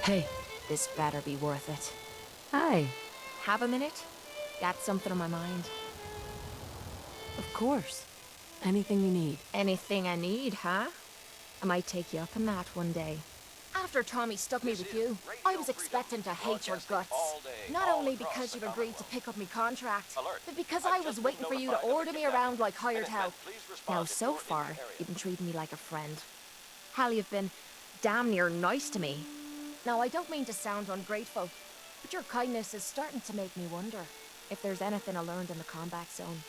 Hey. This better be worth it. Hi. Have a minute? Got something on my mind. Of course. Anything you need. Anything I need, huh? I might take you up on that one day. After Tommy stuck me with you, I was expecting to hate your guts. Not only because you'd agreed to pick up me contract, but because I was waiting for you to order me around like hired help. Now, so far, you've been treating me like a friend. Hell, you've been damn near nice to me. Now, I don't mean to sound ungrateful, but your kindness is starting to make me wonder if there's anything I learned in the combat zone.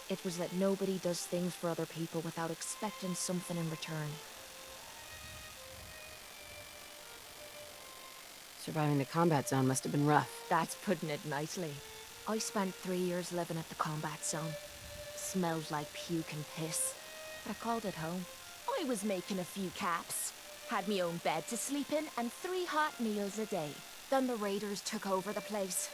It was that nobody does things for other people without expecting something in return. Surviving the combat zone must have been rough. That's putting it nicely. I spent 3 years living at the combat zone. Smelled like puke and piss, but I called it home. I was making a few caps. Had me own bed to sleep in and 3 hot meals a day. Then the raiders took over the place.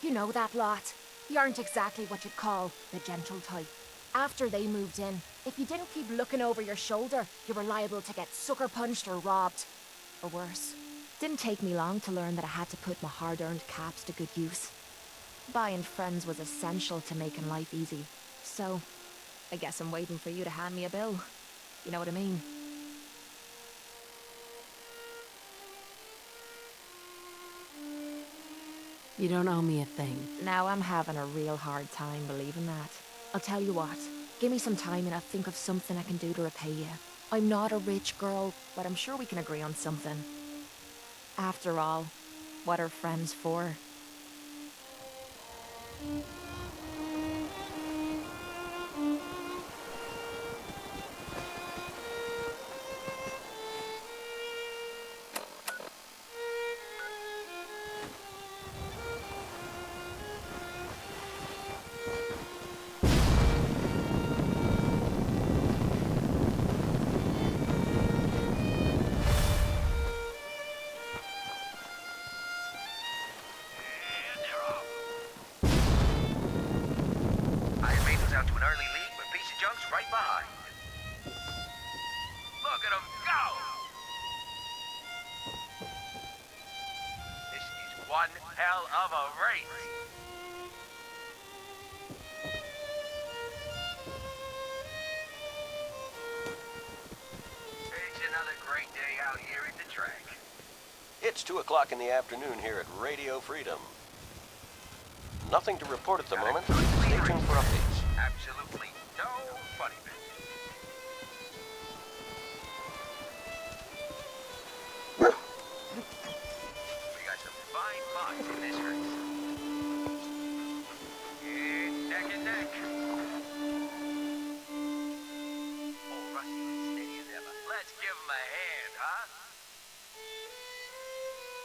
You know that lot. You aren't exactly what you'd call the gentle type. After they moved in, if you didn't keep looking over your shoulder, you were liable to get sucker punched or robbed. Or worse. Didn't take me long to learn that I had to put my hard-earned caps to good use. Buying friends was essential to making life easy. So, I guess I'm waiting for you to hand me a bill. You know what I mean? You don't owe me a thing. Now I'm having a real hard time believing that. I'll tell you what. Give me some time and I'll think of something I can do to repay you. I'm not a rich girl, but I'm sure we can agree on something. After all, what are friends for? One hell of a race. It's another great day out here at the track. It's 2 o'clock in the afternoon here at Radio Freedom. Nothing to report at the moment. Stay tuned for updates. Absolutely no funny bit. We got some fine mods in this race. It's neck and neck. Oh, Rusty is steady as ever. Let's give him a hand, huh?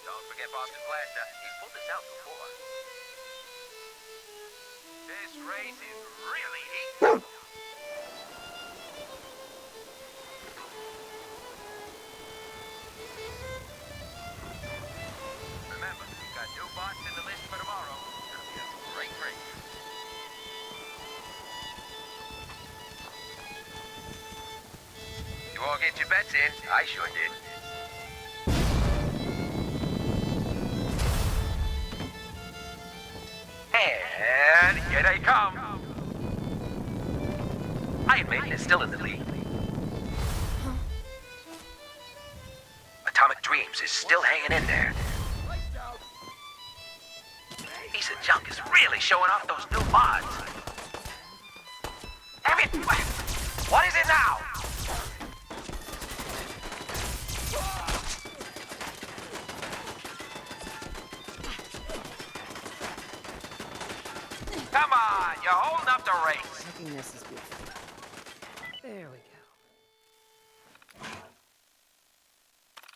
Don't forget Boston Blaster. He's pulled this out before. This race is really heating up. Remember, we've got new bots in the list for tomorrow. It'll be a great race. You all get your bets in? I sure did. And here they come. Iron Maiden is still in the lead. Atomic Dreams is still hanging in there. Piece of junk is really showing off those new mods. Damn it! What is it now? Come on, you're holding up the race. Taking this is good. There we go.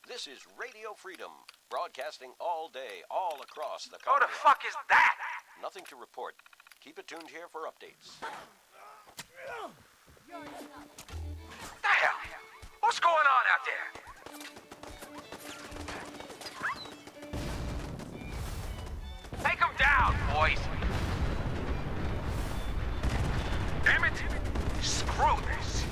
This is Radio Freedom, broadcasting all day, all across the Who the Commonwealth. fuck is that? Nothing to report. Keep it tuned here for updates. The hell? What's going on out there? Take him down, boys. Damn it! Screw this!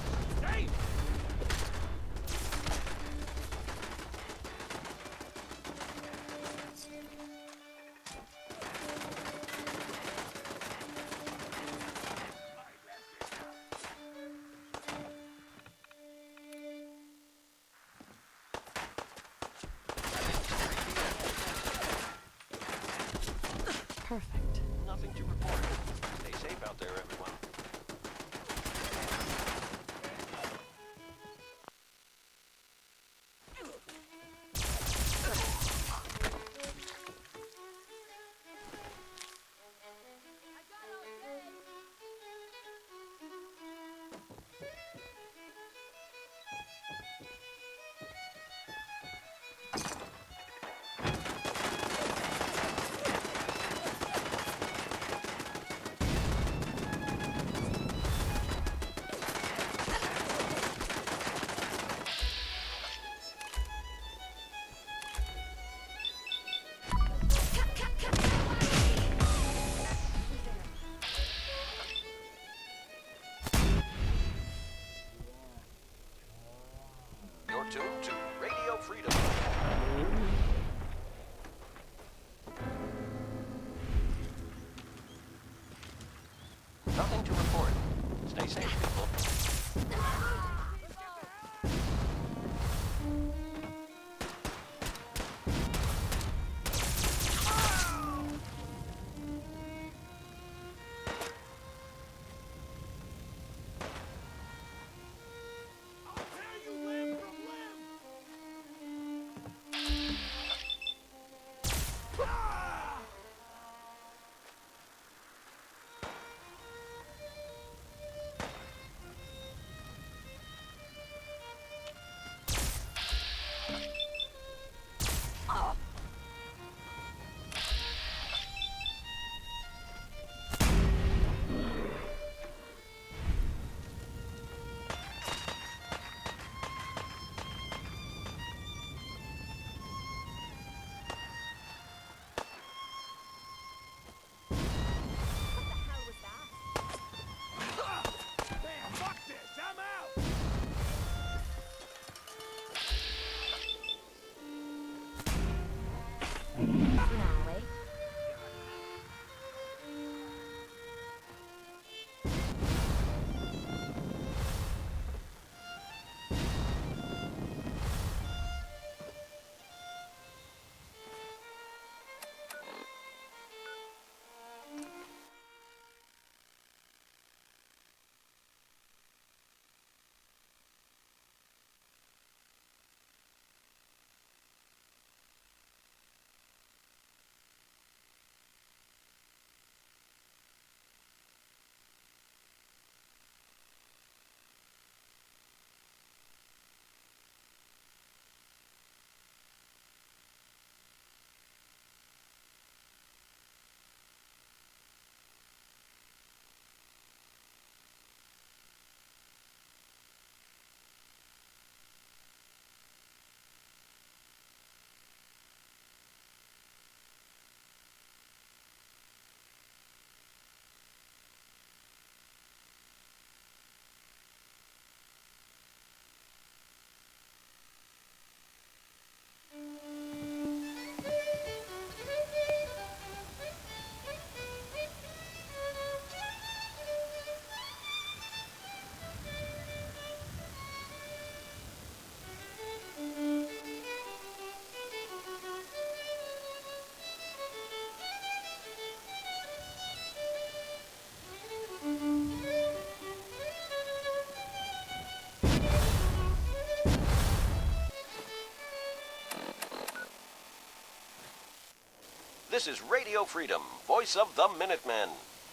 This is Radio Freedom, voice of the Minutemen.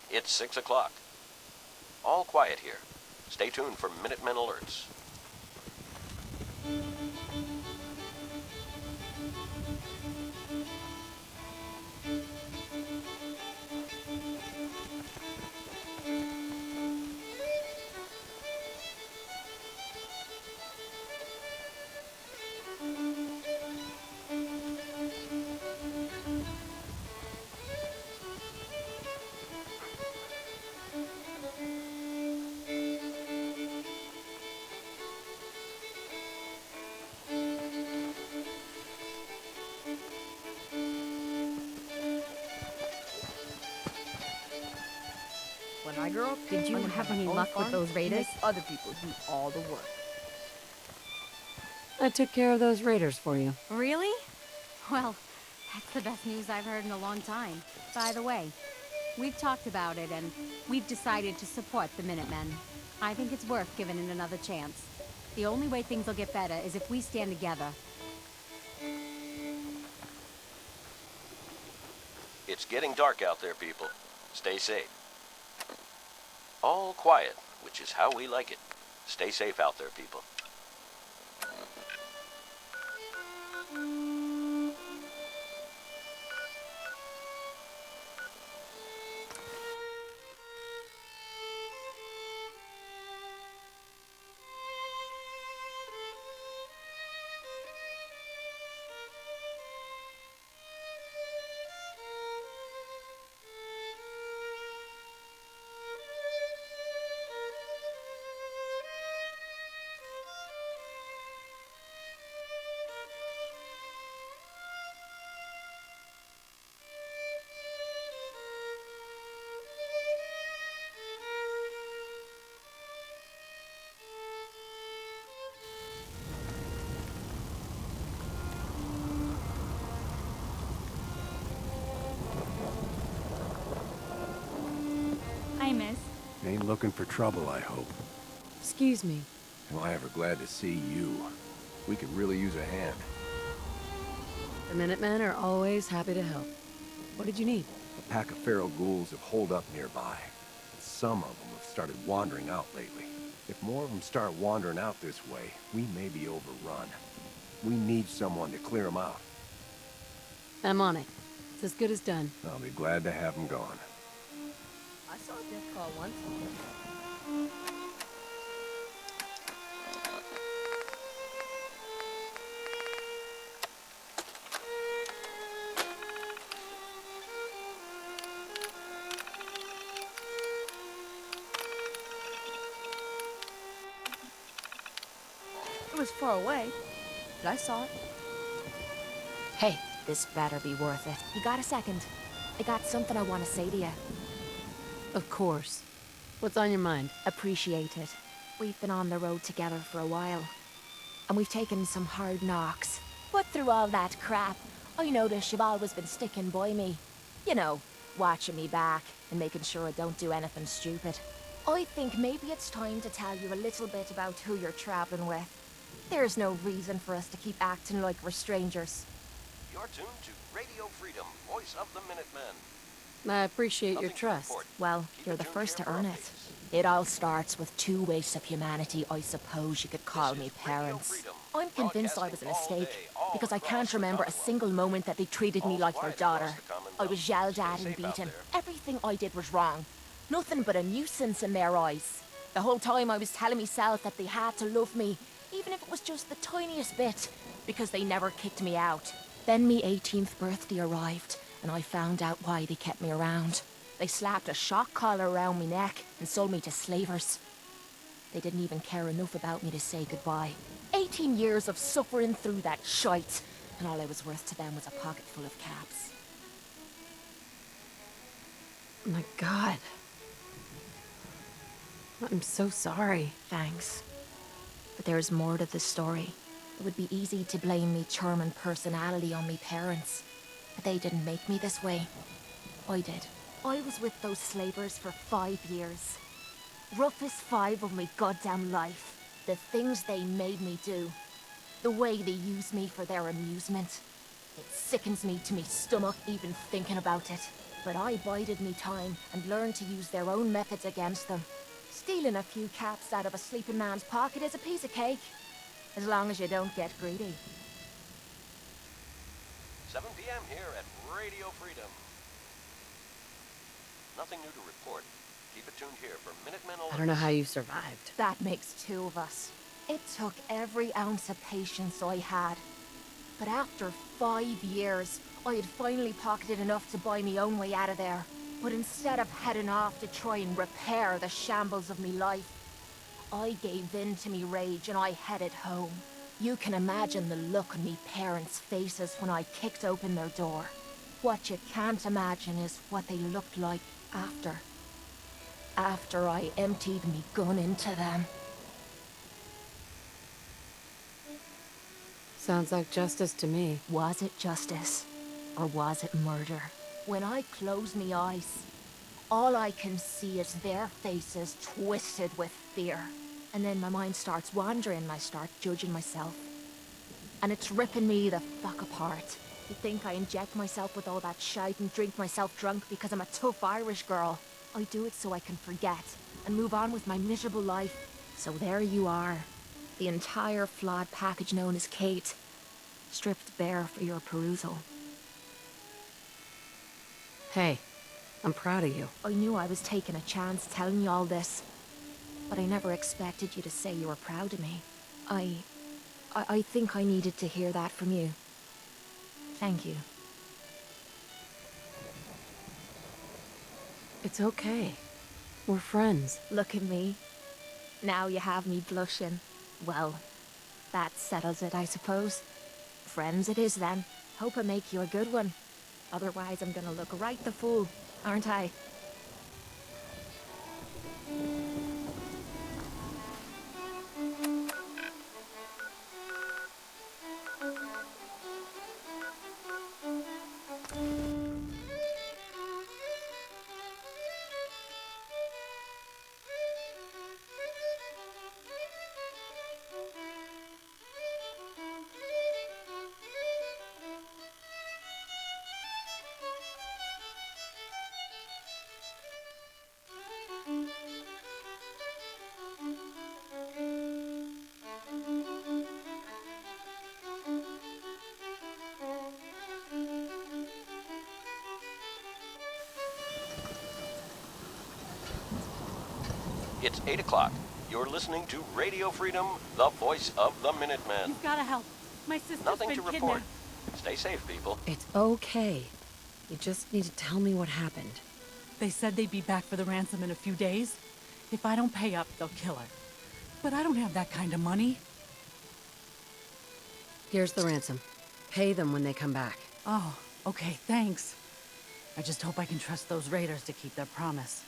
It's 6 o'clock. All quiet here. Stay tuned for Minutemen alerts. When I grow up, Did you I'm gonna have my any own luck with farm those and raiders? make other people do all the work. I took care of those raiders for you. Really? Well, that's the best news I've heard in a long time. By the way, we've talked about it and we've decided to support the Minutemen. I think it's worth giving it another chance. The only way things will get better is if we stand together. It's getting dark out there, people. Stay safe. All quiet, which is how we like it. Stay safe out there, people. Hi, miss. Ain't looking for trouble, I hope. Excuse me. Well, I ever glad to see you. We could really use a hand. The Minutemen are always happy to help. What did you need? A pack of feral ghouls have holed up nearby. Some of them have started wandering out lately. If more of them start wandering out this way, we may be overrun. We need someone to clear them out. I'm on it. It's as good as done. I'll be glad to have them gone. I saw a death call once. It was far away, but I saw it. Hey, this better be worth it. You got a second? I got something I want to say to you. Of course. What's on your mind? Appreciate it. We've been on the road together for a while, and we've taken some hard knocks. But through all that crap, I notice you've always been sticking by me. You know, watching me back and making sure I don't do anything stupid. I think maybe it's time to tell you a little bit about who you're traveling with. There's no reason for us to keep acting like we're strangers. You're tuned to Radio Freedom, voice of the Minutemen. I appreciate your Nothing to trust. report. Well, Keep you're it the tuned first here to for earn it. updates. It all starts with two wastes of humanity, I suppose you could call This me is Radio parents. Freedom, I'm convinced I was a broadcasting all mistake, day, all because I across can't the remember a Commonwealth. single moment that they treated me All's like their quiet across daughter. the Commonwealth. I was yelled at Stay and safe out beaten. there. Everything I did was wrong. Nothing but a nuisance in their eyes. The whole time I was telling myself that they had to love me, even if it was just the tiniest bit, because they never kicked me out. Then me 18th birthday arrived, and I found out why they kept me around. They slapped a shock collar around my neck and sold me to slavers. They didn't even care enough about me to say goodbye. 18 years of suffering through that shite, and all I was worth to them was a pocket full of caps. Oh my God. I'm so sorry. Thanks. But there's more to the story. It would be easy to blame me charm and personality on me parents, but they didn't make me this way. I did. I was with those slavers for 5 years. Roughest 5 of my goddamn life. The things they made me do. The way they used me for their amusement. It sickens me to me stomach even thinking about it. But I bided me time and learned to use their own methods against them. Stealing a few caps out of a sleeping man's pocket is a piece of cake, as long as you don't get greedy. 7 p.m. here at Radio Freedom. Nothing new to report. Keep it tuned here for Minutemen alerts. I don't know how you survived. That makes two of us. It took every ounce of patience I had. But after 5 years, I had finally pocketed enough to buy me own way out of there. But instead of heading off to try and repair the shambles of me life, I gave in to me rage and I headed home. You can imagine the look on me parents' faces when I kicked open their door. What you can't imagine is what they looked like after. After I emptied me gun into them. Sounds like justice to me. Was it justice? Or was it murder? When I close me eyes, all I can see is their faces twisted with fear. And then my mind starts wandering and I start judging myself. And it's ripping me the fuck apart. You think I inject myself with all that shite and drink myself drunk because I'm a tough Irish girl. I do it so I can forget and move on with my miserable life. So there you are. The entire flawed package known as Kate. Stripped bare for your perusal. Hey, I'm proud of you. I knew I was taking a chance telling you all this. But I never expected you to say you were proud of me. I think I needed to hear that from you. Thank you. It's okay. We're friends. Look at me. Now you have me blushing. Well, that settles it, I suppose. Friends it is then. Hope I make you a good one. Otherwise I'm gonna look right the fool, aren't I? It's 8 o'clock. You're listening to Radio Freedom, the voice of the Minutemen. You've gotta help. My sister's Nothing been to report. kidnapped. Stay safe, people. It's okay. You just need to tell me what happened. They said they'd be back for the ransom in a few days. If I don't pay up, they'll kill her. But I don't have that kind of money. Here's the ransom. Pay them when they come back. Oh, okay, thanks. I just hope I can trust those raiders to keep their promise.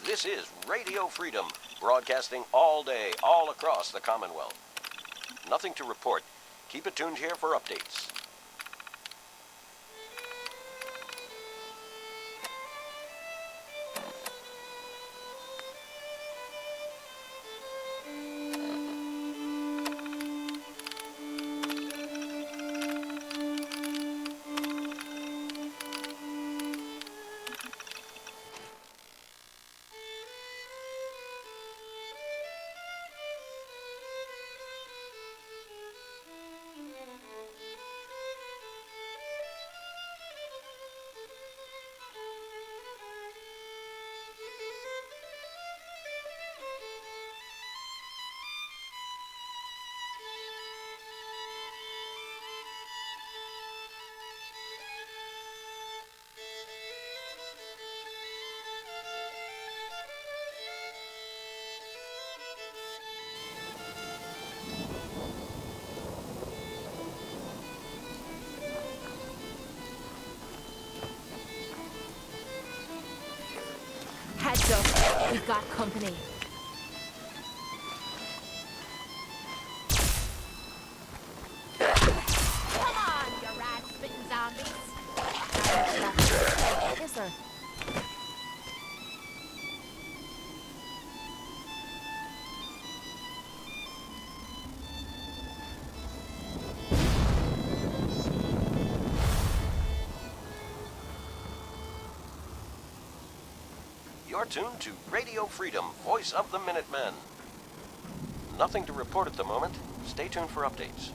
This is Radio Freedom, broadcasting all day, all across the Commonwealth. Nothing to report. Keep it tuned here for updates. We've got company. Come on, you rat-spitting zombies! Is there? You're tuned to Radio Freedom, voice of the Minutemen. Nothing to report at the moment. Stay tuned for updates.